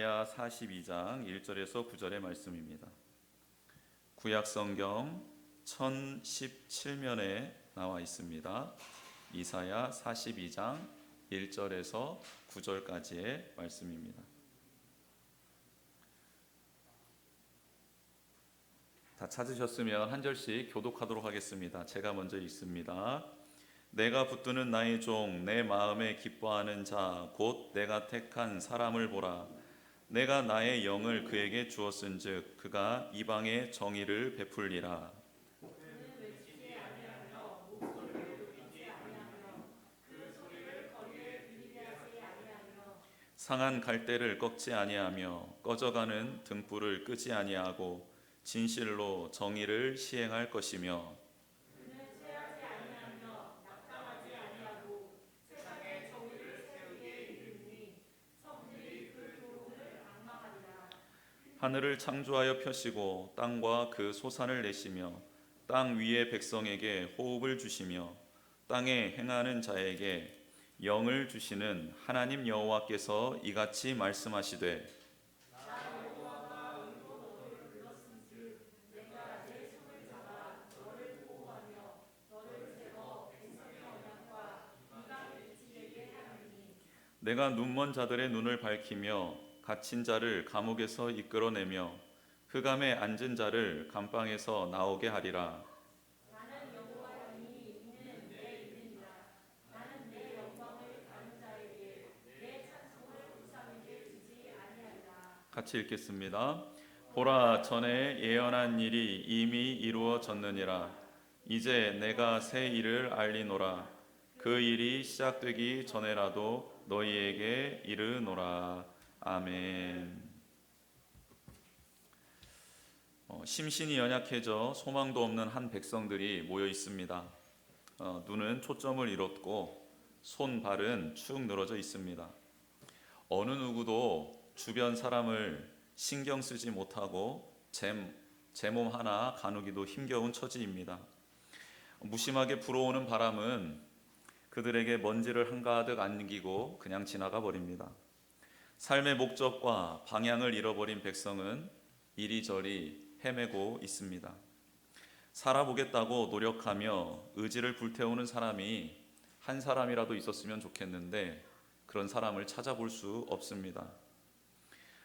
이사야 42장 1절에서 9절의 말씀입니다. 구약 성경 1017면에 나와 있습니다. 이사야 42장 1절에서 9절까지의 말씀입니다. 다 찾으셨으면 한 절씩 교독하도록 하겠습니다. 제가 먼저 읽습니다. 내가 붙드는 나의 종, 내 마음에 기뻐하는 자, 곧 내가 택한 사람을 보라. 내가 나의 영을 그에게 주었은즉 그가 이방에 정의를 베풀리라. 상한 갈대를 꺾지 아니하며 꺼져가는 등불을 끄지 아니하고 진실로 정의를 시행할 것이며 하늘을 창조하여 펴시고 땅과 그 소산을 내시며 땅 위의 백성에게 호흡을 주시며 땅에 행하는 자에게 영을 주시는 하나님 여호와께서 이같이 말씀하시되 내가 눈먼 자들의 눈을 밝히며 갇힌 자를 감옥에서 이끌어내며 흑암에 앉은 자를 감방에서 나오게 하리라. 같이 읽겠습니다. 보라, 전에 예언한 일이 이미 이루어졌느니라. 이제 내가 새 일을 알리노라. 그 일이 시작되기 전에라도 너희에게 이르노라. 아멘. 심신이 연약해져 소망도 없는 한 백성들이 모여 있습니다. 눈은 초점을 잃었고 손, 발은 축 늘어져 있습니다. 어느 누구도 주변 사람을 신경 쓰지 못하고 제 몸 하나 가누기도 힘겨운 처지입니다. 무심하게 불어오는 바람은 그들에게 먼지를 한가득 안기고 그냥 지나가 버립니다. 삶의 목적과 방향을 잃어버린 백성은 이리저리 헤매고 있습니다. 살아보겠다고 노력하며 의지를 불태우는 사람이 한 사람이라도 있었으면 좋겠는데 그런 사람을 찾아볼 수 없습니다.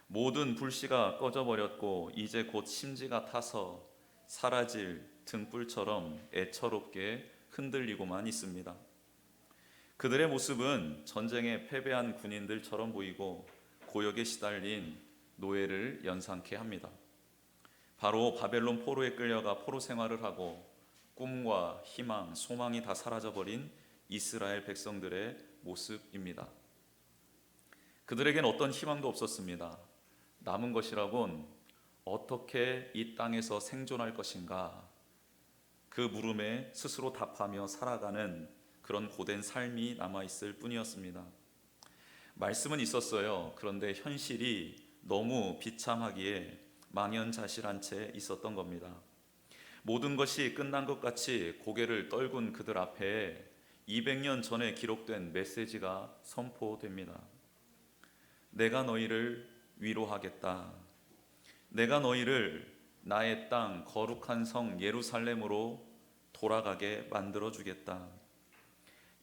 모든 불씨가 꺼져버렸고 이제 곧 심지가 타서 사라질 등불처럼 애처롭게 흔들리고만 있습니다. 그들의 모습은 전쟁에 패배한 군인들처럼 보이고 고역에 시달린 노예를 연상케 합니다. 바로 바벨론 포로에 끌려가 포로 생활을 하고 꿈과 희망, 소망이 다 사라져버린 이스라엘 백성들의 모습입니다. 그들에겐 어떤 희망도 없었습니다. 남은 것이라곤 어떻게 이 땅에서 생존할 것인가, 그 물음에 스스로 답하며 살아가는 그런 고된 삶이 남아있을 뿐이었습니다. 말씀은 있었어요. 그런데 현실이 너무 비참하기에 망연자실한 채 있었던 겁니다. 모든 것이 끝난 것 같이 고개를 떨군 그들 앞에 200년 전에 기록된 메시지가 선포됩니다. 내가 너희를 위로하겠다. 내가 너희를 나의 땅 거룩한 성 예루살렘으로 돌아가게 만들어주겠다.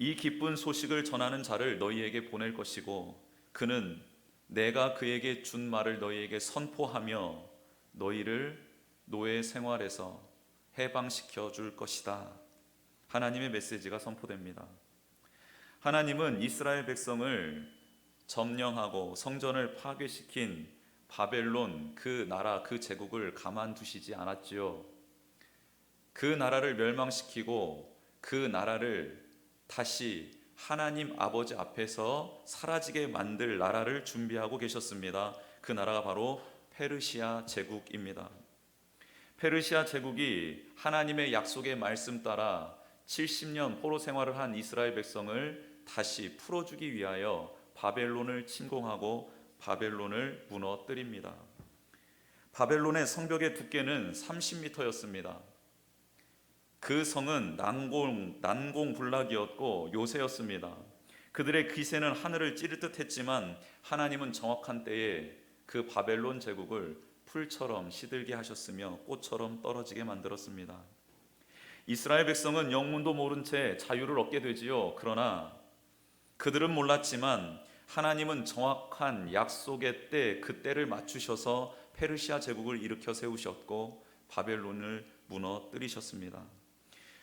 이 기쁜 소식을 전하는 자를 너희에게 보낼 것이고 그는 내가 그에게 준 말을 너희에게 선포하며 너희를 노예 생활에서 해방시켜 줄 것이다. 하나님의 메시지가 선포됩니다. 하나님은 이스라엘 백성을 점령하고 성전을 파괴시킨 바벨론 그 나라 그 제국을 가만두시지 않았지요. 그 나라를 멸망시키고 그 나라를 다시 하나님 아버지 앞에서 사라지게 만들 나라를 준비하고 계셨습니다. 그 나라가 바로 페르시아 제국입니다. 페르시아 제국이 하나님의 약속의 말씀 따라 70년 포로 생활을 한 이스라엘 백성을 다시 풀어주기 위하여 바벨론을 침공하고 바벨론을 무너뜨립니다. 바벨론의 성벽의 두께는 30m였습니다. 그 성은 난공불락이었고 요새였습니다. 그들의 기세는 하늘을 찌를 듯 했지만 하나님은 정확한 때에 그 바벨론 제국을 풀처럼 시들게 하셨으며 꽃처럼 떨어지게 만들었습니다. 이스라엘 백성은 영문도 모른 채 자유를 얻게 되지요. 그러나 그들은 몰랐지만 하나님은 정확한 약속의 때, 그 때를 맞추셔서 페르시아 제국을 일으켜 세우셨고 바벨론을 무너뜨리셨습니다.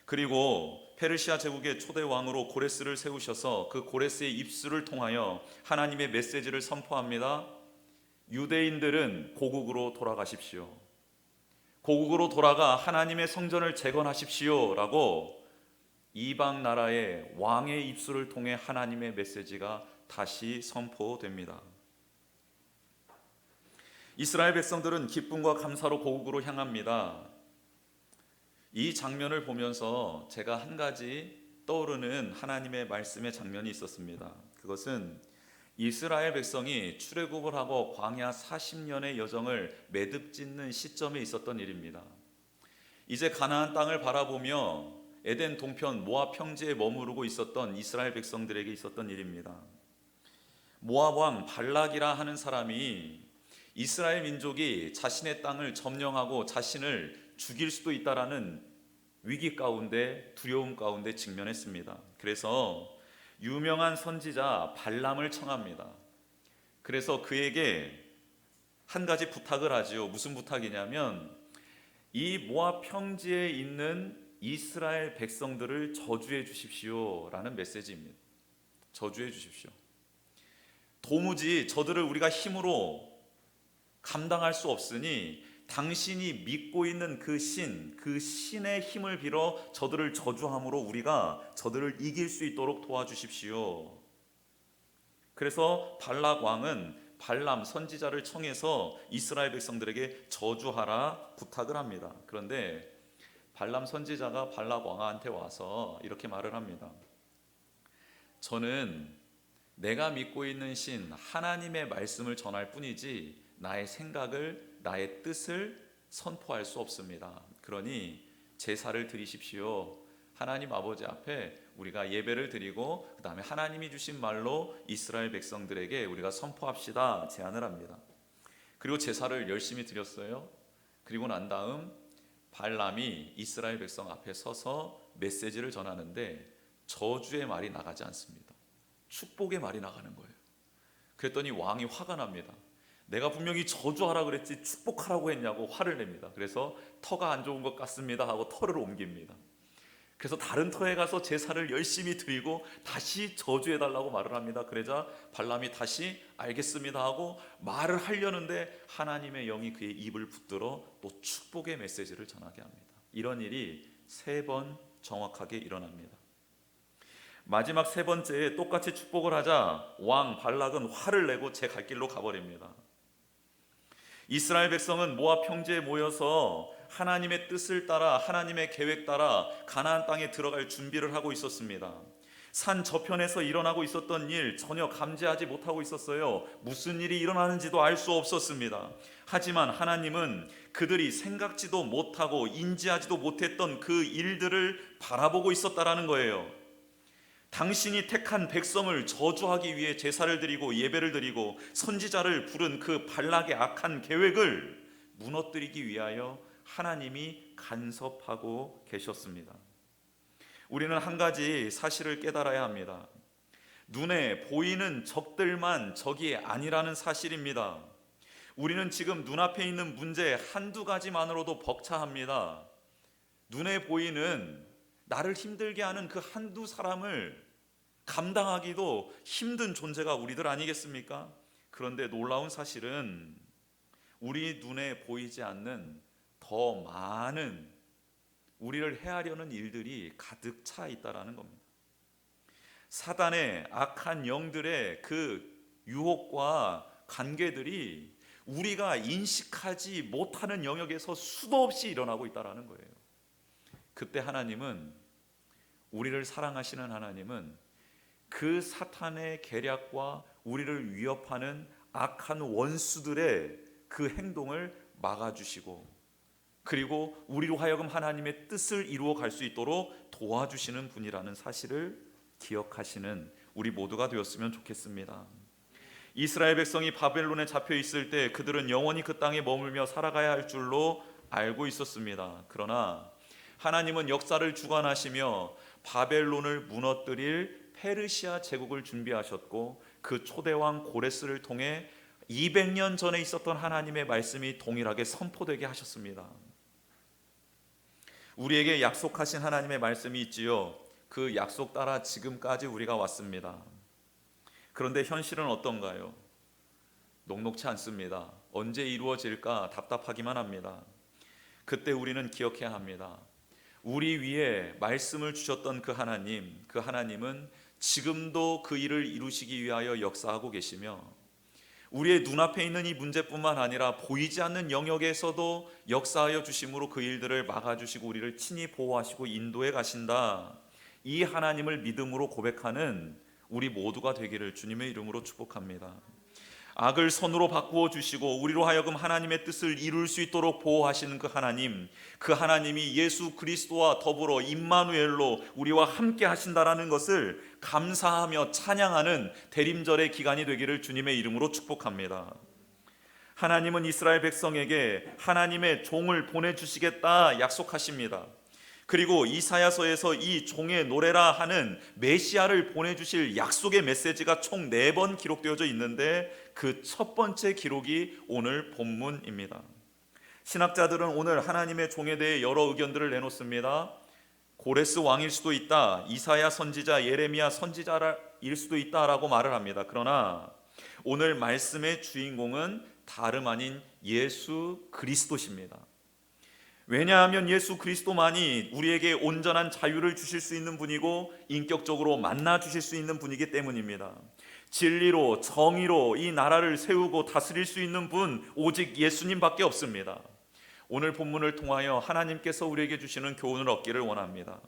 그리고 페르시아 제국의 초대 왕으로 고레스를 세우셔서 그 고레스의 입술을 통하여 하나님의 메시지를 선포합니다. 유대인들은 고국으로 돌아가십시오. 고국으로 돌아가 하나님의 성전을 재건하십시오 라고 이방 나라의 왕의 입술을 통해 하나님의 메시지가 다시 선포됩니다. 이스라엘 백성들은 기쁨과 감사로 고국으로 향합니다. 이 장면을 보면서 제가 한 가지 떠오르는 하나님의 말씀의 장면이 있었습니다. 그것은 이스라엘 백성이 출애굽을 하고 광야 40년의 여정을 매듭짓는 시점에 있었던 일입니다. 이제 가나안 땅을 바라보며 에덴 동편 모압 평지에 머무르고 있었던 이스라엘 백성들에게 있었던 일입니다. 모압 왕 발락이라 하는 사람이 이스라엘 민족이 자신의 땅을 점령하고 자신을 죽일 수도 있다라는 위기 가운데, 두려움 가운데 직면했습니다. 그래서 유명한 선지자 발람을 청합니다. 그래서 그에게 한 가지 부탁을 하지요. 무슨 부탁이냐면 이 모압 평지에 있는 이스라엘 백성들을 저주해 주십시오 라는 메시지입니다. 저주해 주십시오. 도무지 저들을 우리가 힘으로 감당할 수 없으니 당신이 믿고 있는 그 신의 힘을 빌어 저들을 저주함으로 우리가 저들을 이길 수 있도록 도와주십시오. 그래서 발락 왕은 발람 선지자를 청해서 이스라엘 백성들에게 저주하라 부탁을 합니다. 그런데 발람 선지자가 발락 왕한테 와서 이렇게 말을 합니다. 저는 내가 믿고 있는 신 하나님의 말씀을 전할 뿐이지 나의 생각을, 나의 뜻을 선포할 수 없습니다. 그러니 제사를 드리십시오. 하나님 아버지 앞에 우리가 예배를 드리고 그 다음에 하나님이 주신 말로 이스라엘 백성들에게 우리가 선포합시다 제안을 합니다. 그리고 제사를 열심히 드렸어요. 그리고 난 다음 발람이 이스라엘 백성 앞에 서서 메시지를 전하는데 저주의 말이 나가지 않습니다. 축복의 말이 나가는 거예요. 그랬더니 왕이 화가 납니다. 내가 분명히 저주하라 그랬지 축복하라고 했냐고 화를 냅니다. 그래서 터가 안 좋은 것 같습니다 하고 터를 옮깁니다. 그래서 다른 터에 가서 제사를 열심히 드리고 다시 저주해달라고 말을 합니다. 그러자 발람이 다시 알겠습니다 하고 말을 하려는데 하나님의 영이 그의 입을 붙들어 또 축복의 메시지를 전하게 합니다. 이런 일이 3번 정확하게 일어납니다. 마지막 3번째에 똑같이 축복을 하자 왕 발락은 화를 내고 제 갈 길로 가버립니다. 이스라엘 백성은 모압 평지에 모여서 하나님의 뜻을 따라 하나님의 계획 따라 가나안 땅에 들어갈 준비를 하고 있었습니다. 산 저편에서 일어나고 있었던 일 전혀 감지하지 못하고 있었어요. 무슨 일이 일어나는지도 알 수 없었습니다. 하지만 하나님은 그들이 생각지도 못하고 인지하지도 못했던 그 일들을 바라보고 있었다라는 거예요. 당신이 택한 백성을 저주하기 위해 제사를 드리고 예배를 드리고 선지자를 부른 그 발락의 악한 계획을 무너뜨리기 위하여 하나님이 간섭하고 계셨습니다. 우리는 한 가지 사실을 깨달아야 합니다. 눈에 보이는 적들만 적이 아니라는 사실입니다. 우리는 지금 눈앞에 있는 문제 한두 가지만으로도 벅차합니다. 눈에 보이는 나를 힘들게 하는 그 한두 사람을 감당하기도 힘든 존재가 우리들 아니겠습니까? 그런데 놀라운 사실은 우리 눈에 보이지 않는 더 많은 우리를 해하려는 일들이 가득 차 있다라는 겁니다. 사단의 악한 영들의 그 유혹과 관계들이 우리가 인식하지 못하는 영역에서 수도 없이 일어나고 있다라는 거예요. 그때 하나님은, 우리를 사랑하시는 하나님은 그 사탄의 계략과 우리를 위협하는 악한 원수들의 그 행동을 막아주시고, 그리고 우리로 하여금 하나님의 뜻을 이루어 갈 수 있도록 도와주시는 분이라는 사실을 기억하시는 우리 모두가 되었으면 좋겠습니다. 이스라엘 백성이 바벨론에 잡혀 있을 때 그들은 영원히 그 땅에 머물며 살아가야 할 줄로 알고 있었습니다. 그러나 하나님은 역사를 주관하시며 바벨론을 무너뜨릴 페르시아 제국을 준비하셨고, 그 초대왕 고레스를 통해 200년 전에 있었던 하나님의 말씀이 동일하게 선포되게 하셨습니다. 우리에게 약속하신 하나님의 말씀이 있지요. 그 약속 따라 지금까지 우리가 왔습니다. 그런데 현실은 어떤가요? 녹록치 않습니다. 언제 이루어질까 답답하기만 합니다. 그때 우리는 기억해야 합니다. 우리 위에 말씀을 주셨던 그 하나님은 지금도 그 일을 이루시기 위하여 역사하고 계시며, 우리의 눈앞에 있는 이 문제뿐만 아니라 보이지 않는 영역에서도 역사하여 주심으로 그 일들을 막아주시고 우리를 친히 보호하시고 인도해 가신다. 이 하나님을 믿음으로 고백하는 우리 모두가 되기를 주님의 이름으로 축복합니다. 악을 선으로 바꾸어 주시고 우리로 하여금 하나님의 뜻을 이룰 수 있도록 보호하시는 그 하나님이 예수 그리스도와 더불어 임마누엘로 우리와 함께 하신다라는 것을 감사하며 찬양하는 대림절의 기간이 되기를 주님의 이름으로 축복합니다. 하나님은 이스라엘 백성에게 하나님의 종을 보내주시겠다 약속하십니다. 그리고 이사야서에서 이 종의 노래라 하는 메시아를 보내주실 약속의 메시지가 총 4번 기록되어져 있는데, 그 첫 번째 기록이 오늘 본문입니다. 신학자들은 오늘 하나님의 종에 대해 여러 의견들을 내놓습니다. 고레스 왕일 수도 있다, 이사야 선지자, 예레미야 선지자일 수도 있다라고 말을 합니다. 그러나 오늘 말씀의 주인공은 다름 아닌 예수 그리스도십니다. 왜냐하면 예수 그리스도만이 우리에게 온전한 자유를 주실 수 있는 분이고 인격적으로 만나 주실 수 있는 분이기 때문입니다. 진리로 정의로 이 나라를 세우고 다스릴 수 있는 분 오직 예수님밖에 없습니다. 오늘 본문을 통하여 하나님께서 우리에게 주시는 교훈을 얻기를 원합니다.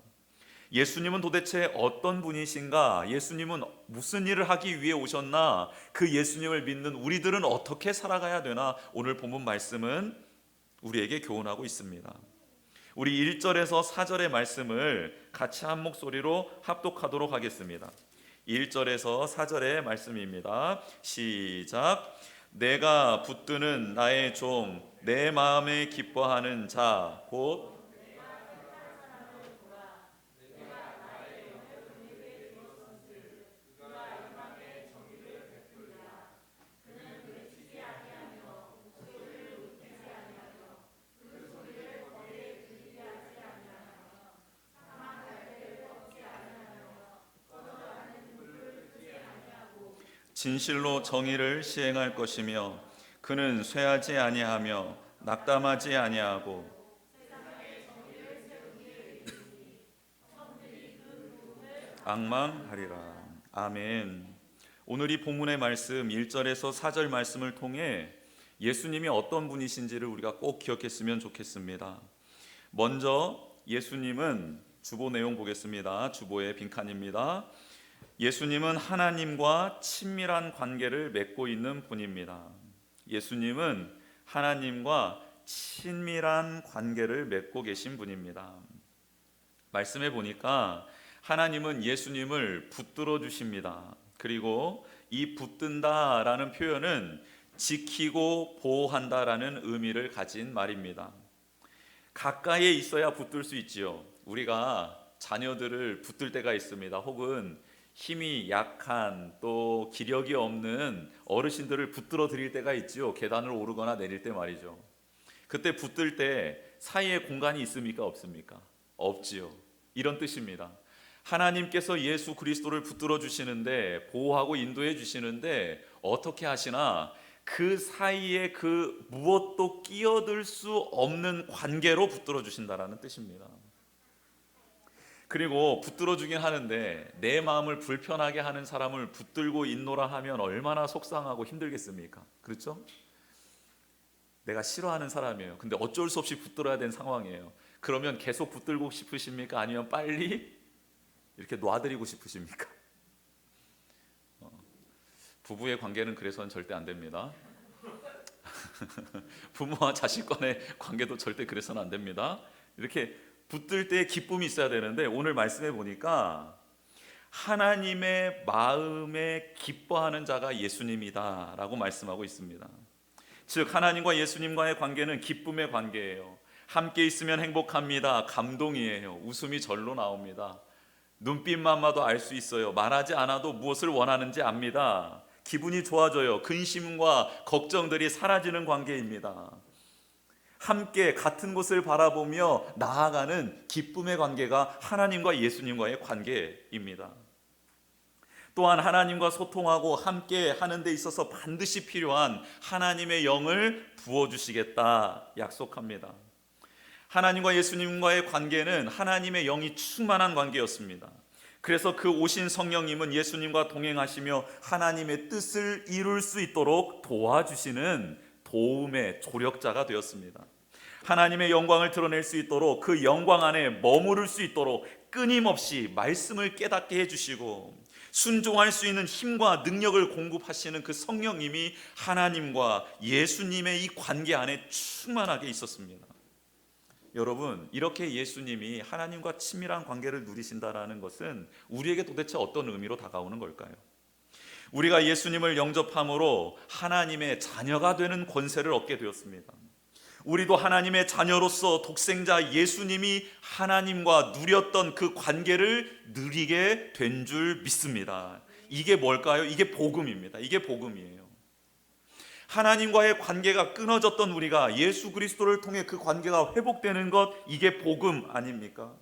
예수님은 도대체 어떤 분이신가? 예수님은 무슨 일을 하기 위해 오셨나? 그 예수님을 믿는 우리들은 어떻게 살아가야 되나? 오늘 본문 말씀은 우리에게 교훈하고 있습니다. 우리 1절에서 4절의 말씀을 같이 한 목소리로 합독하도록 하겠습니다. 1절에서 4절의 말씀입니다. 시작. 내가 붙드는 나의 종, 내 마음에 기뻐하는 자, 곧 진실로 정의를 시행할 것이며, 그는 쇠하지 아니하며 낙담하지 아니하고 앙망하리라. 아멘. 오늘 이 본문의 말씀 1절에서 4절 말씀을 통해 예수님이 어떤 분이신지를 우리가 꼭 기억했으면 좋겠습니다. 먼저 예수님은 주보 내용 보겠습니다. 주보의 빈칸입니다. 예수님은 하나님과 친밀한 관계를 맺고 있는 분입니다. 예수님은 하나님과 친밀한 관계를 맺고 계신 분입니다. 말씀해 보니까 하나님은 예수님을 붙들어 주십니다. 그리고 이 붙든다라는 표현은 지키고 보호한다라는 의미를 가진 말입니다. 가까이에 있어야 붙들 수 있지요. 우리가 자녀들을 붙들 때가 있습니다. 혹은 힘이 약한 또 기력이 없는 어르신들을 붙들어 드릴 때가 있지요. 계단을 오르거나 내릴 때 말이죠. 그때 붙들 때 사이에 공간이 있습니까? 없습니까? 없지요. 이런 뜻입니다. 하나님께서 예수 그리스도를 붙들어 주시는데, 보호하고 인도해 주시는데 어떻게 하시나? 그 사이에 그 무엇도 끼어들 수 없는 관계로 붙들어 주신다라는 뜻입니다. 그리고 붙들어 주긴 하는데 내 마음을 불편하게 하는 사람을 붙들고 있노라 하면 얼마나 속상하고 힘들겠습니까? 그렇죠? 내가 싫어하는 사람이에요. 근데 어쩔 수 없이 붙들어야 되는 상황이에요. 그러면 계속 붙들고 싶으십니까? 아니면 빨리 이렇게 놔드리고 싶으십니까? 부부의 관계는 그래서는 절대 안 됩니다. 부모와 자식 간의 관계도 절대 그래서는 안 됩니다. 이렇게 붙들 때 기쁨이 있어야 되는데 오늘 말씀해 보니까 하나님의 마음에 기뻐하는 자가 예수님이다 라고 말씀하고 있습니다. 즉 하나님과 예수님과의 관계는 기쁨의 관계예요. 함께 있으면 행복합니다. 감동이에요. 웃음이 절로 나옵니다. 눈빛만 봐도 알 수 있어요. 말하지 않아도 무엇을 원하는지 압니다. 기분이 좋아져요. 근심과 걱정들이 사라지는 관계입니다. 함께 같은 곳을 바라보며 나아가는 기쁨의 관계가 하나님과 예수님과의 관계입니다. 또한 하나님과 소통하고 함께 하는 데 있어서 반드시 필요한 하나님의 영을 부어주시겠다 약속합니다. 하나님과 예수님과의 관계는 하나님의 영이 충만한 관계였습니다. 그래서 그 오신 성령님은 예수님과 동행하시며 하나님의 뜻을 이룰 수 있도록 도와주시는 도움의 조력자가 되었습니다. 하나님의 영광을 드러낼 수 있도록 그 영광 안에 머무를 수 있도록 끊임없이 말씀을 깨닫게 해주시고 순종할 수 있는 힘과 능력을 공급하시는 그 성령님이 하나님과 예수님의 이 관계 안에 충만하게 있었습니다. 여러분, 이렇게 예수님이 하나님과 친밀한 관계를 누리신다는 것은 우리에게 도대체 어떤 의미로 다가오는 걸까요? 우리가 예수님을 영접함으로 하나님의 자녀가 되는 권세를 얻게 되었습니다. 우리도 하나님의 자녀로서 독생자 예수님이 하나님과 누렸던 그 관계를 누리게 된 줄 믿습니다. 이게 뭘까요? 이게 복음입니다. 이게 복음이에요. 하나님과의 관계가 끊어졌던 우리가 예수 그리스도를 통해 그 관계가 회복되는 것, 이게 복음 아닙니까?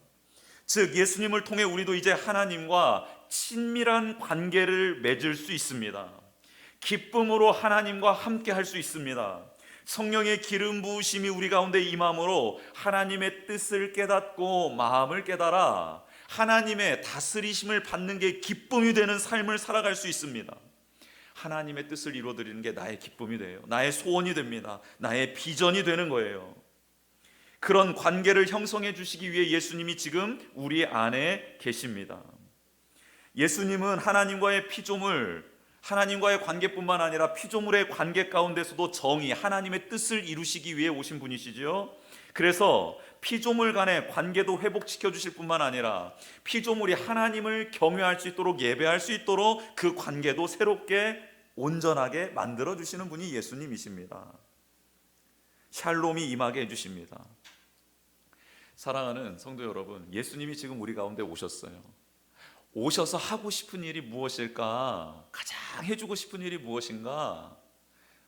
즉 예수님을 통해 우리도 이제 하나님과 친밀한 관계를 맺을 수 있습니다. 기쁨으로 하나님과 함께 할 수 있습니다. 성령의 기름 부으심이 우리 가운데 임함으로 하나님의 뜻을 깨닫고 마음을 깨달아 하나님의 다스리심을 받는 게 기쁨이 되는 삶을 살아갈 수 있습니다. 하나님의 뜻을 이루어드리는 게 나의 기쁨이 돼요. 나의 소원이 됩니다. 나의 비전이 되는 거예요. 그런 관계를 형성해 주시기 위해 예수님이 지금 우리 안에 계십니다. 예수님은 하나님과의 피조물, 하나님과의 관계뿐만 아니라 피조물의 관계 가운데서도 정의, 하나님의 뜻을 이루시기 위해 오신 분이시죠. 그래서 피조물 간의 관계도 회복시켜 주실 뿐만 아니라 피조물이 하나님을 경외할 수 있도록, 예배할 수 있도록 그 관계도 새롭게 온전하게 만들어 주시는 분이 예수님이십니다. 샬롬이 임하게 해주십니다. 사랑하는 성도 여러분, 예수님이 지금 우리 가운데 오셨어요. 오셔서 하고 싶은 일이 무엇일까? 가장 해주고 싶은 일이 무엇인가?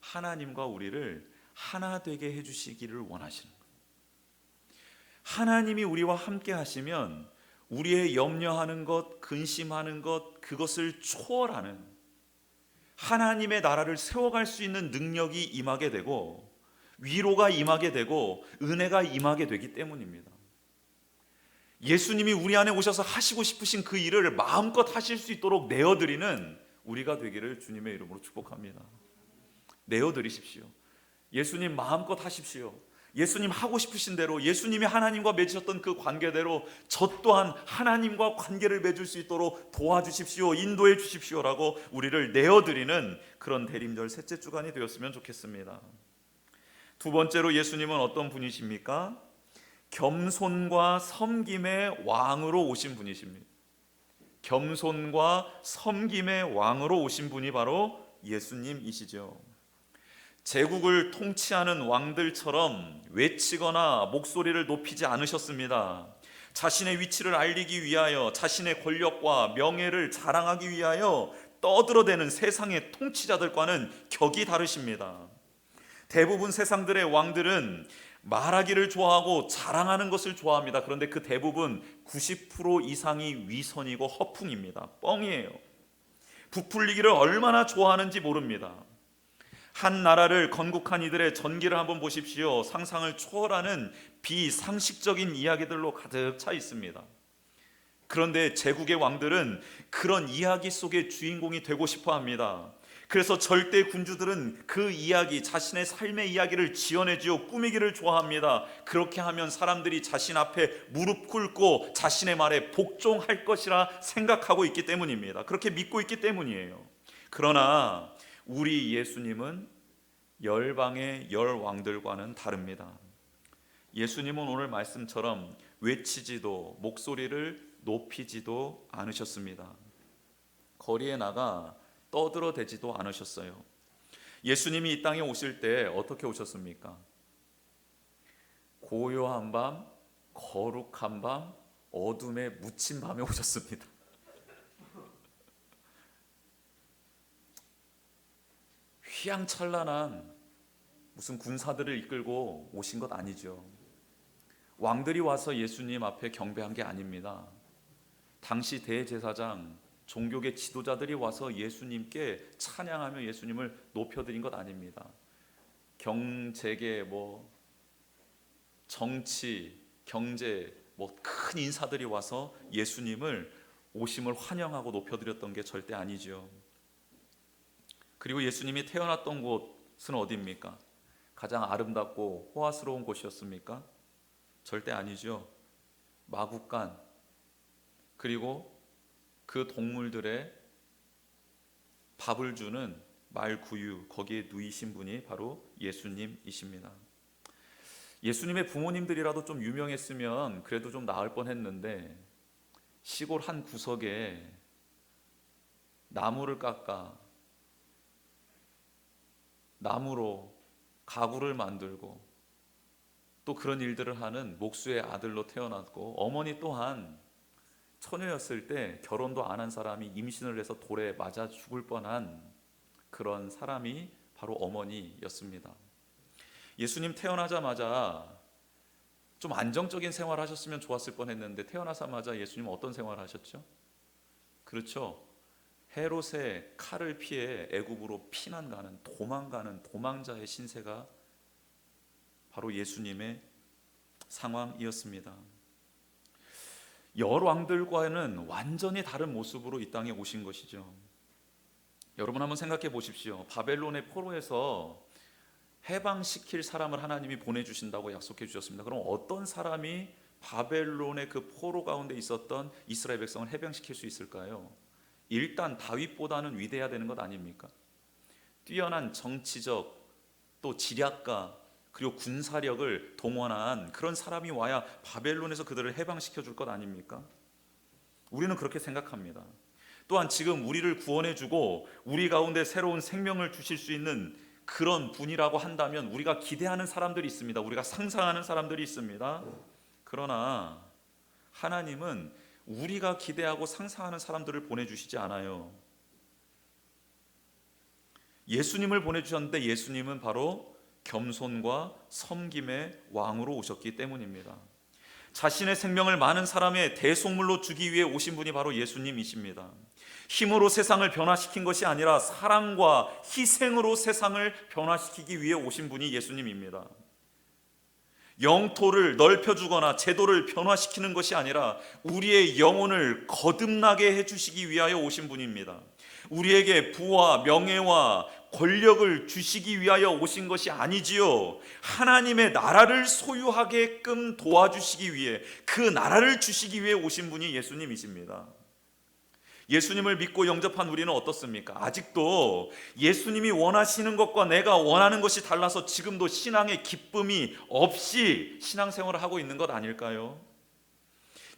하나님과 우리를 하나 되게 해주시기를 원하시는 거예요. 하나님이 우리와 함께 하시면 우리의 염려하는 것, 근심하는 것, 그것을 초월하는 하나님의 나라를 세워갈 수 있는 능력이 임하게 되고 위로가 임하게 되고 은혜가 임하게 되기 때문입니다. 예수님이 우리 안에 오셔서 하시고 싶으신 그 일을 마음껏 하실 수 있도록 내어드리는 우리가 되기를 주님의 이름으로 축복합니다. 내어드리십시오. 예수님 마음껏 하십시오. 예수님 하고 싶으신 대로, 예수님이 하나님과 맺으셨던 그 관계대로 저 또한 하나님과 관계를 맺을 수 있도록 도와주십시오, 인도해 주십시오라고 우리를 내어드리는 그런 대림절 셋째 주간이 되었으면 좋겠습니다. 두 번째로 예수님은 어떤 분이십니까? 겸손과 섬김의 왕으로 오신 분이십니다. 겸손과 섬김의 왕으로 오신 분이 바로 예수님이시죠. 제국을 통치하는 왕들처럼 외치거나 목소리를 높이지 않으셨습니다. 자신의 위치를 알리기 위하여, 자신의 권력과 명예를 자랑하기 위하여 떠들어대는 세상의 통치자들과는 격이 다르십니다. 대부분 세상들의 왕들은 말하기를 좋아하고 자랑하는 것을 좋아합니다. 그런데 그 대부분 90% 이상이 위선이고 허풍입니다. 뻥이에요. 부풀리기를 얼마나 좋아하는지 모릅니다. 한 나라를 건국한 이들의 전기를 한번 보십시오. 상상을 초월하는 비상식적인 이야기들로 가득 차 있습니다. 그런데 제국의 왕들은 그런 이야기 속의 주인공이 되고 싶어 합니다. 그래서 절대 군주들은 그 이야기, 자신의 삶의 이야기를 지어내지요, 꾸미기를 좋아합니다. 그렇게 하면 사람들이 자신 앞에 무릎 꿇고 자신의 말에 복종할 것이라 생각하고 있기 때문입니다. 그렇게 믿고 있기 때문이에요. 그러나 우리 예수님은 열방의 열 왕들과는 다릅니다. 예수님은 오늘 말씀처럼 외치지도 목소리를 높이지도 않으셨습니다. 거리에 나가 떠들어대지도 않으셨어요. 예수님이 이 땅에 오실 때 어떻게 오셨습니까? 고요한 밤, 거룩한 밤, 어둠에 묻힌 밤에 오셨습니다. 휘황찬란한 무슨 군사들을 이끌고 오신 것 아니죠. 왕들이 와서 예수님 앞에 경배한 게 아닙니다. 당시 대제사장, 종교계 지도자들이 와서 예수님께 찬양하며 예수님을 높여드린 것 아닙니다. 경제계, 정치, 경제, 큰 인사들이 와서 예수님을 오심을 환영하고 높여드렸던 게 절대 아니죠. 그리고 예수님이 태어났던 곳은 어디입니까? 가장 아름답고 호화스러운 곳이었습니까? 절대 아니죠. 마구간, 그리고 그 동물들의 밥을 주는 말구유, 거기에 누이신 분이 바로 예수님이십니다. 예수님의 부모님들이라도 좀 유명했으면 그래도 좀 나을 뻔했는데 시골 한 구석에 나무를 깎아 나무로 가구를 만들고 또 그런 일들을 하는 목수의 아들로 태어났고, 어머니 또한 처녀였을 때 결혼도 안 한 사람이 임신을 해서 돌에 맞아 죽을 뻔한 그런 사람이 바로 어머니였습니다. 예수님 태어나자마자 좀 안정적인 생활을 하셨으면 좋았을 뻔했는데 태어나자마자 예수님은 어떤 생활을 하셨죠? 그렇죠. 헤롯의 칼을 피해 애굽으로 피난 가는, 도망가는 도망자의 신세가 바로 예수님의 상황이었습니다. 열왕들과는 완전히 다른 모습으로 이 땅에 오신 것이죠. 여러분 한번 생각해 보십시오. 바벨론의 포로에서 해방시킬 사람을 하나님이 보내주신다고 약속해 주셨습니다. 그럼 어떤 사람이 바벨론의 그 포로 가운데 있었던 이스라엘 백성을 해방시킬 수 있을까요? 일단 다윗보다는 위대해야 되는 것 아닙니까? 뛰어난 정치적 또 지략가 그리고 군사력을 동원한 그런 사람이 와야 바벨론에서 그들을 해방시켜 줄 것 아닙니까? 우리는 그렇게 생각합니다. 또한 지금 우리를 구원해 주고 우리 가운데 새로운 생명을 주실 수 있는 그런 분이라고 한다면 우리가 기대하는 사람들이 있습니다. 우리가 상상하는 사람들이 있습니다. 그러나 하나님은 우리가 기대하고 상상하는 사람들을 보내주시지 않아요. 예수님을 보내주셨는데 예수님은 바로 겸손과 섬김의 왕으로 오셨기 때문입니다. 자신의 생명을 많은 사람의 대속물로 주기 위해 오신 분이 바로 예수님이십니다. 힘으로 세상을 변화시킨 것이 아니라 사랑과 희생으로 세상을 변화시키기 위해 오신 분이 예수님입니다. 영토를 넓혀주거나 제도를 변화시키는 것이 아니라 우리의 영혼을 거듭나게 해주시기 위하여 오신 분입니다. 우리에게 부와 명예와 권력을 주시기 위하여 오신 것이 아니지요. 하나님의 나라를 소유하게끔 도와주시기 위해, 그 나라를 주시기 위해 오신 분이 예수님이십니다. 예수님을 믿고 영접한 우리는 어떻습니까? 아직도 예수님이 원하시는 것과 내가 원하는 것이 달라서 지금도 신앙의 기쁨이 없이 신앙생활을 하고 있는 것 아닐까요?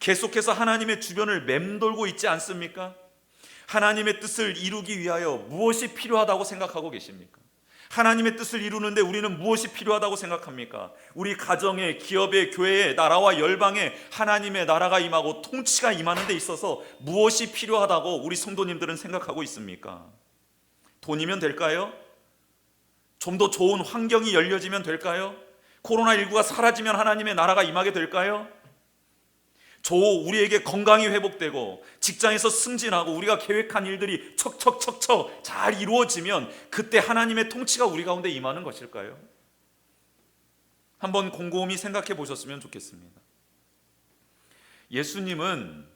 계속해서 하나님의 주변을 맴돌고 있지 않습니까? 하나님의 뜻을 이루기 위하여 무엇이 필요하다고 생각하고 계십니까? 하나님의 뜻을 이루는데 우리는 무엇이 필요하다고 생각합니까? 우리 가정에, 기업에, 교회에, 나라와 열방에 하나님의 나라가 임하고 통치가 임하는 데 있어서 무엇이 필요하다고 우리 성도님들은 생각하고 있습니까? 돈이면 될까요? 좀 더 좋은 환경이 열려지면 될까요? 코로나19가 사라지면 하나님의 나라가 임하게 될까요? 우리에게 건강이 회복되고 직장에서 승진하고 우리가 계획한 일들이 척척척척 잘 이루어지면 그때 하나님의 통치가 우리 가운데 임하는 것일까요? 한번 곰곰이 생각해 보셨으면 좋겠습니다. 예수님은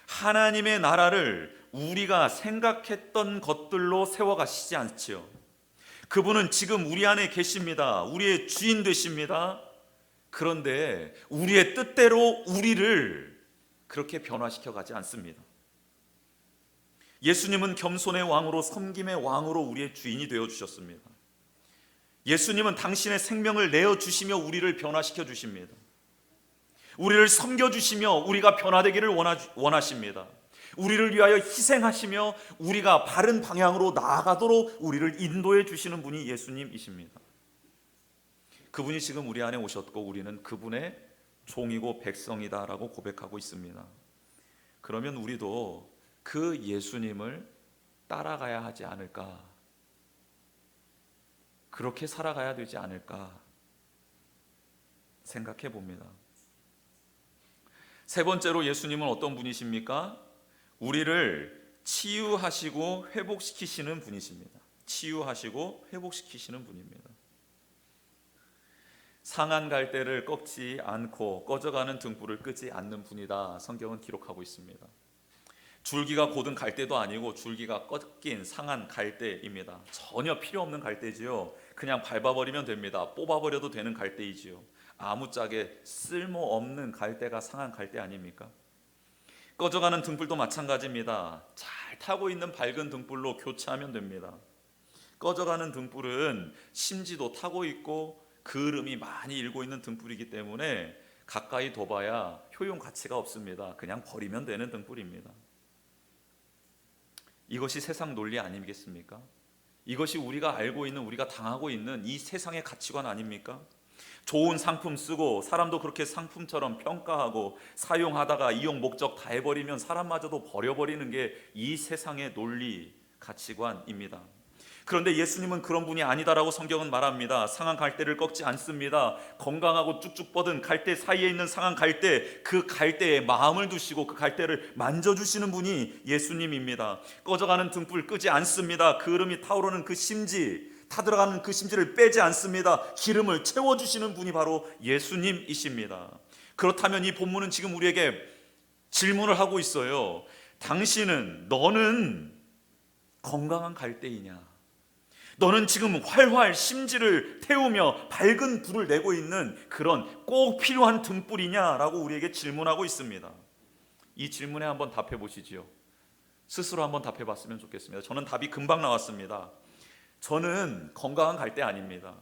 하나님의 나라를 우리가 생각했던 것들로 세워가시지 않지요. 그분은 지금 우리 안에 계십니다. 우리의 주인 되십니다. 그런데 우리의 뜻대로 우리를 그렇게 변화시켜 가지 않습니다. 예수님은 겸손의 왕으로, 섬김의 왕으로 우리의 주인이 되어 주셨습니다. 예수님은 당신의 생명을 내어 주시며 우리를 변화시켜 주십니다. 우리를 섬겨 주시며 우리가 변화되기를 원하십니다. 우리를 위하여 희생하시며 우리가 바른 방향으로 나아가도록 우리를 인도해 주시는 분이 예수님이십니다. 그분이 지금 우리 안에 오셨고 우리는 그분의 종이고 백성이다라고 고백하고 있습니다. 그러면 우리도 그 예수님을 따라가야 하지 않을까? 그렇게 살아가야 되지 않을까 생각해 봅니다. 세 번째로 예수님은 어떤 분이십니까? 우리를 치유하시고 회복시키시는 분이십니다. 치유하시고 회복시키시는 분입니다. 상한 갈대를 꺾지 않고 꺼져가는 등불을 끄지 않는 분이다, 성경은 기록하고 있습니다. 줄기가 곧은 갈대도 아니고 줄기가 꺾인 상한 갈대입니다. 전혀 필요 없는 갈대지요. 그냥 밟아버리면 됩니다. 뽑아버려도 되는 갈대이지요. 아무짝에 쓸모없는 갈대가 상한 갈대 아닙니까? 꺼져가는 등불도 마찬가지입니다. 잘 타고 있는 밝은 등불로 교체하면 됩니다. 꺼져가는 등불은 심지도 타고 있고 그을음이 많이 일고 있는 등불이기 때문에 가까이 둬봐야 효용 가치가 없습니다. 그냥 버리면 되는 등불입니다. 이것이 세상 논리 아니겠습니까? 이것이 우리가 알고 있는, 우리가 당하고 있는 이 세상의 가치관 아닙니까? 좋은 상품 쓰고 사람도 그렇게 상품처럼 평가하고 사용하다가 이용 목적 다 해버리면 사람마저도 버려버리는 게 이 세상의 논리 가치관입니다. 그런데 예수님은 그런 분이 아니다라고 성경은 말합니다. 상한 갈대를 꺾지 않습니다. 건강하고 쭉쭉 뻗은 갈대 사이에 있는 상한 갈대, 그 갈대에 마음을 두시고 그 갈대를 만져주시는 분이 예수님입니다. 꺼져가는 등불 끄지 않습니다. 그 흐름이 타오르는 그 심지, 타들어가는 그 심지를 빼지 않습니다. 기름을 채워주시는 분이 바로 예수님이십니다. 그렇다면 이 본문은 지금 우리에게 질문을 하고 있어요. 너는 건강한 갈대이냐? 너는 지금 활활 심지를 태우며 밝은 불을 내고 있는 그런 꼭 필요한 등불이냐라고 우리에게 질문하고 있습니다. 이 질문에 한번 답해 보시지요. 스스로 한번 답해 봤으면 좋겠습니다. 저는 답이 금방 나왔습니다. 저는 건강한 갈대 아닙니다.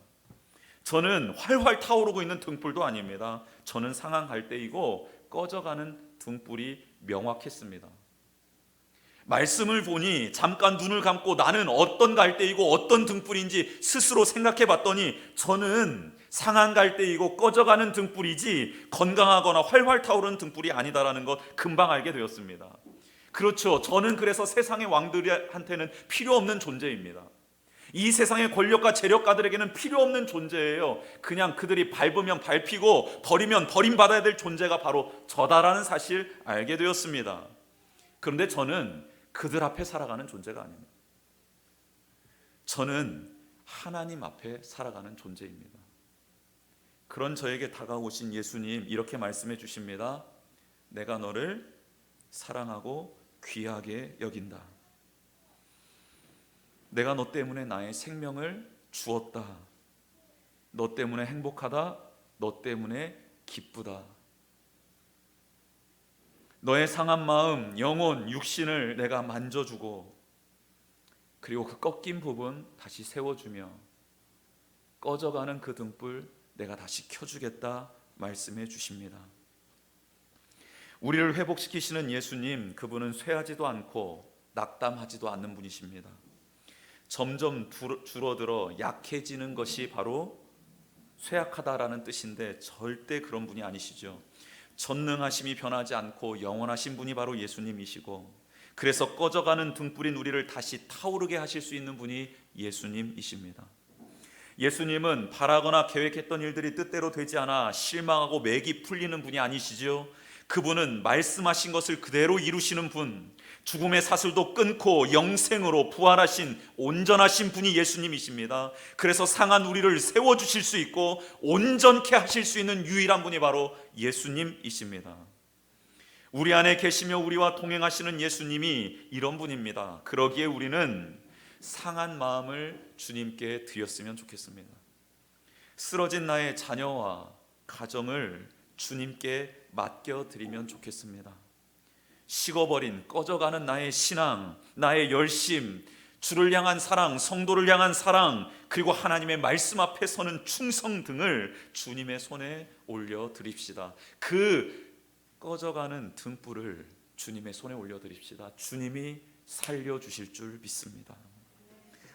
저는 활활 타오르고 있는 등불도 아닙니다. 저는 상한 갈대이고 꺼져가는 등불이 명확했습니다. 말씀을 보니 잠깐 눈을 감고 나는 어떤 갈대이고 어떤 등불인지 스스로 생각해 봤더니 저는 상한 갈대이고 꺼져가는 등불이지 건강하거나 활활 타오르는 등불이 아니다라는 것 금방 알게 되었습니다. 그렇죠. 저는 그래서 세상의 왕들한테는 필요 없는 존재입니다. 이 세상의 권력과 재력가들에게는 필요 없는 존재예요. 그냥 그들이 밟으면 밟히고 버리면 버림받아야 될 존재가 바로 저다라는 사실 알게 되었습니다. 그런데 저는 그들 앞에 살아가는 존재가 아닙니다. 저는 하나님 앞에 살아가는 존재입니다. 그런 저에게 다가오신 예수님 이렇게 말씀해 주십니다. 내가 너를 사랑하고 귀하게 여긴다. 내가 너 때문에 나의 생명을 주었다. 너 때문에 행복하다. 너 때문에 기쁘다. 너의 상한 마음, 영혼, 육신을 내가 만져주고 그리고 그 꺾인 부분 다시 세워주며 꺼져가는 그 등불 내가 다시 켜주겠다 말씀해 주십니다. 우리를 회복시키시는 예수님, 그분은 쇠하지도 않고 낙담하지도 않는 분이십니다. 점점 줄어들어 약해지는 것이 바로 쇠약하다라는 뜻인데 절대 그런 분이 아니시죠. 전능하심이 변하지 않고 영원하신 분이 바로 예수님이시고 그래서 꺼져가는 등불인 우리를 다시 타오르게 하실 수 있는 분이 예수님이십니다. 예수님은 바라거나 계획했던 일들이 뜻대로 되지 않아 실망하고 맥이 풀리는 분이 아니시죠. 그분은 말씀하신 것을 그대로 이루시는 분, 죽음의 사슬도 끊고 영생으로 부활하신 온전하신 분이 예수님이십니다. 그래서 상한 우리를 세워주실 수 있고 온전케 하실 수 있는 유일한 분이 바로 예수님이십니다. 우리 안에 계시며 우리와 동행하시는 예수님이 이런 분입니다. 그러기에 우리는 상한 마음을 주님께 드렸으면 좋겠습니다. 쓰러진 나의 자녀와 가정을 주님께 맡겨드리면 좋겠습니다. 식어버린 꺼져가는 나의 신앙, 나의 열심, 주를 향한 사랑, 성도를 향한 사랑, 그리고 하나님의 말씀 앞에 서는 충성 등을 주님의 손에 올려드립시다. 그 꺼져가는 등불을 주님의 손에 올려드립시다. 주님이 살려주실 줄 믿습니다.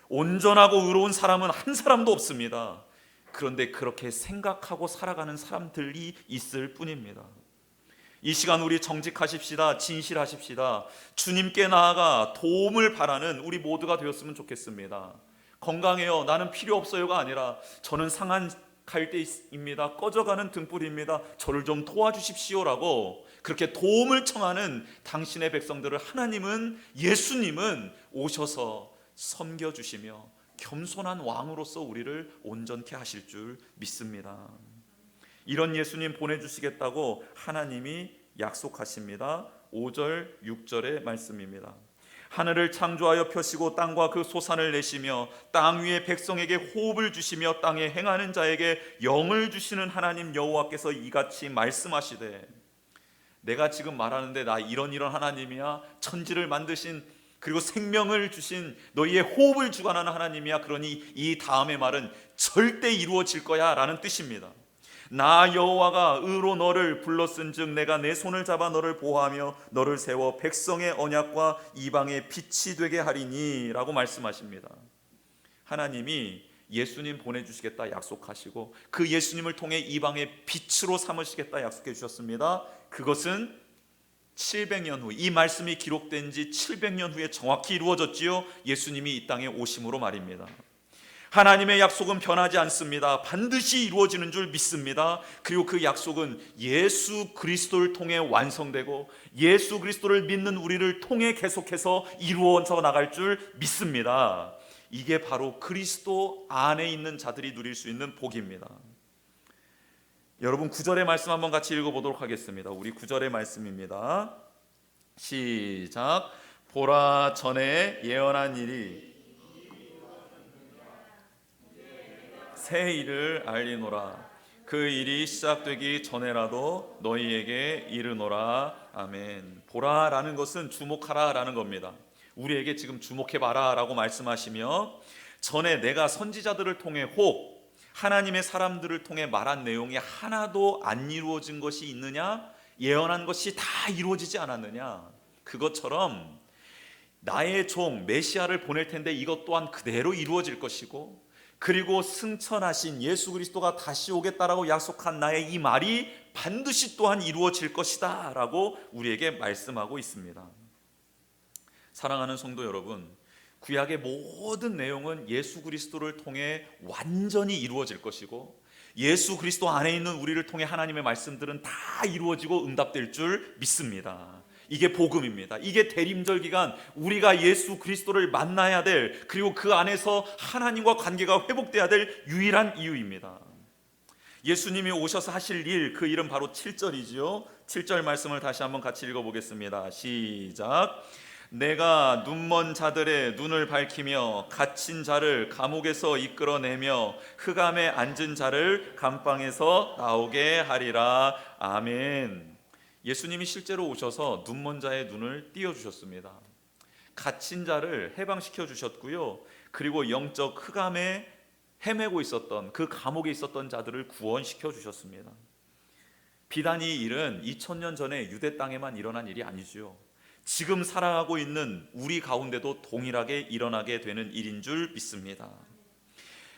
온전하고 의로운 사람은 한 사람도 없습니다. 그런데 그렇게 생각하고 살아가는 사람들이 있을 뿐입니다. 이 시간 우리 정직하십시다. 진실하십시다. 주님께 나아가 도움을 바라는 우리 모두가 되었으면 좋겠습니다. 건강해요, 나는 필요 없어요가 아니라 저는 상한 갈대입니다, 꺼져가는 등불입니다, 저를 좀 도와주십시오라고 그렇게 도움을 청하는 당신의 백성들을 하나님은, 예수님은 오셔서 섬겨주시며 겸손한 왕으로서 우리를 온전케 하실 줄 믿습니다. 이런 예수님 보내주시겠다고 하나님이 약속하십니다. 5절 6절의 말씀입니다. 하늘을 창조하여 펴시고 땅과 그 소산을 내시며 땅 위에 백성에게 호흡을 주시며 땅에 행하는 자에게 영을 주시는 하나님 여호와께서 이같이 말씀하시되, 내가 지금 말하는데 나 이런 하나님이야, 천지를 만드신 그리고 생명을 주신 너희의 호흡을 주관하는 하나님이야. 그러니 이 다음의 말은 절대 이루어질 거야 라는 뜻입니다. 나 여호와가 의로 너를 불렀은즉 내가 내 손을 잡아 너를 보호하며 너를 세워 백성의 언약과 이방의 빛이 되게 하리니 라고 말씀하십니다. 하나님이 예수님 보내주시겠다 약속하시고 그 예수님을 통해 이방의 빛으로 삼으시겠다 약속해 주셨습니다. 그것은 700년 후, 이 말씀이 기록된 지 700년 후에 정확히 이루어졌지요. 예수님이 이 땅에 오심으로 말입니다. 하나님의 약속은 변하지 않습니다. 반드시 이루어지는 줄 믿습니다. 그리고 그 약속은 예수 그리스도를 통해 완성되고 예수 그리스도를 믿는 우리를 통해 계속해서 이루어져 나갈 줄 믿습니다. 이게 바로 그리스도 안에 있는 자들이 누릴 수 있는 복입니다. 여러분 9절의 말씀 한번 같이 읽어보도록 하겠습니다. 우리 9절의 말씀입니다. 시작. 보라, 전에 예언한 일이 새 일을 알리노라. 그 일이 시작되기 전에라도 너희에게 이르노라. 아멘. 보라라는 것은 주목하라라는 겁니다. 우리에게 지금 주목해봐라 라고 말씀하시며, 전에 내가 선지자들을 통해 혹 하나님의 사람들을 통해 말한 내용이 하나도 안 이루어진 것이 있느냐? 예언한 것이 다 이루어지지 않았느냐? 그것처럼 나의 종 메시아를 보낼 텐데 이것 또한 그대로 이루어질 것이고, 그리고 승천하신 예수 그리스도가 다시 오겠다라고 약속한 나의 이 말이 반드시 또한 이루어질 것이다 라고 우리에게 말씀하고 있습니다. 사랑하는 성도 여러분, 구약의 모든 내용은 예수 그리스도를 통해 완전히 이루어질 것이고 예수 그리스도 안에 있는 우리를 통해 하나님의 말씀들은 다 이루어지고 응답될 줄 믿습니다. 이게 복음입니다. 이게 대림절 기간 우리가 예수 그리스도를 만나야 될, 그리고 그 안에서 하나님과 관계가 회복돼야 될 유일한 이유입니다. 예수님이 오셔서 하실 일, 그 일은 바로 7절이지요. 7절 말씀을 다시 한번 같이 읽어보겠습니다. 시작. 내가 눈먼 자들의 눈을 밝히며 갇힌 자를 감옥에서 이끌어내며 흑암에 앉은 자를 감방에서 나오게 하리라. 아멘. 예수님이 실제로 오셔서 눈먼 자의 눈을 띄워주셨습니다. 갇힌 자를 해방시켜 주셨고요. 그리고 영적 흑암에 헤매고 있었던 그 감옥에 있었던 자들을 구원시켜 주셨습니다. 비단 이 일은 2000년 전에 유대 땅에만 일어난 일이 아니지요. 지금 살아가고 있는 우리 가운데도 동일하게 일어나게 되는 일인 줄 믿습니다.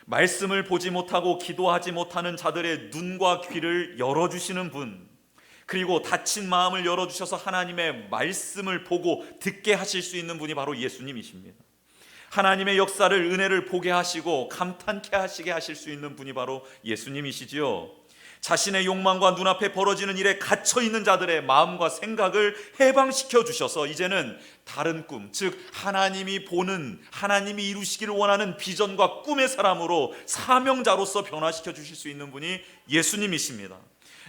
말씀을 보지 못하고 기도하지 못하는 자들의 눈과 귀를 열어주시는 분, 그리고 닫힌 마음을 열어주셔서 하나님의 말씀을 보고 듣게 하실 수 있는 분이 바로 예수님이십니다. 하나님의 역사를, 은혜를 보게 하시고 감탄케 하시게 하실 수 있는 분이 바로 예수님이시지요. 자신의 욕망과 눈앞에 벌어지는 일에 갇혀있는 자들의 마음과 생각을 해방시켜 주셔서 이제는 다른 꿈, 즉 하나님이 보는, 하나님이 이루시기를 원하는 비전과 꿈의 사람으로, 사명자로서 변화시켜 주실 수 있는 분이 예수님이십니다.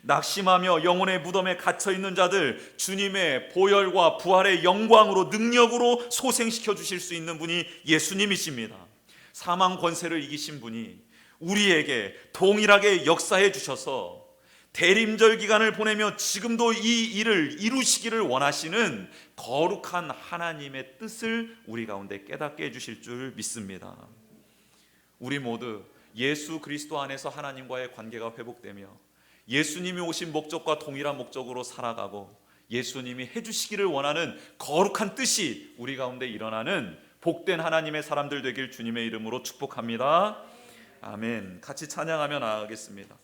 낙심하며 영혼의 무덤에 갇혀있는 자들 주님의 보혈과 부활의 영광으로, 능력으로 소생시켜 주실 수 있는 분이 예수님이십니다. 사망 권세를 이기신 분이 우리에게 동일하게 역사해 주셔서 대림절 기간을 보내며 지금도 이 일을 이루시기를 원하시는 거룩한 하나님의 뜻을 우리 가운데 깨닫게 해주실 줄 믿습니다. 우리 모두 예수 그리스도 안에서 하나님과의 관계가 회복되며 예수님이 오신 목적과 동일한 목적으로 살아가고 예수님이 해주시기를 원하는 거룩한 뜻이 우리 가운데 일어나는 복된 하나님의 사람들 되길 주님의 이름으로 축복합니다. 아멘. 같이 찬양하며 나아가겠습니다.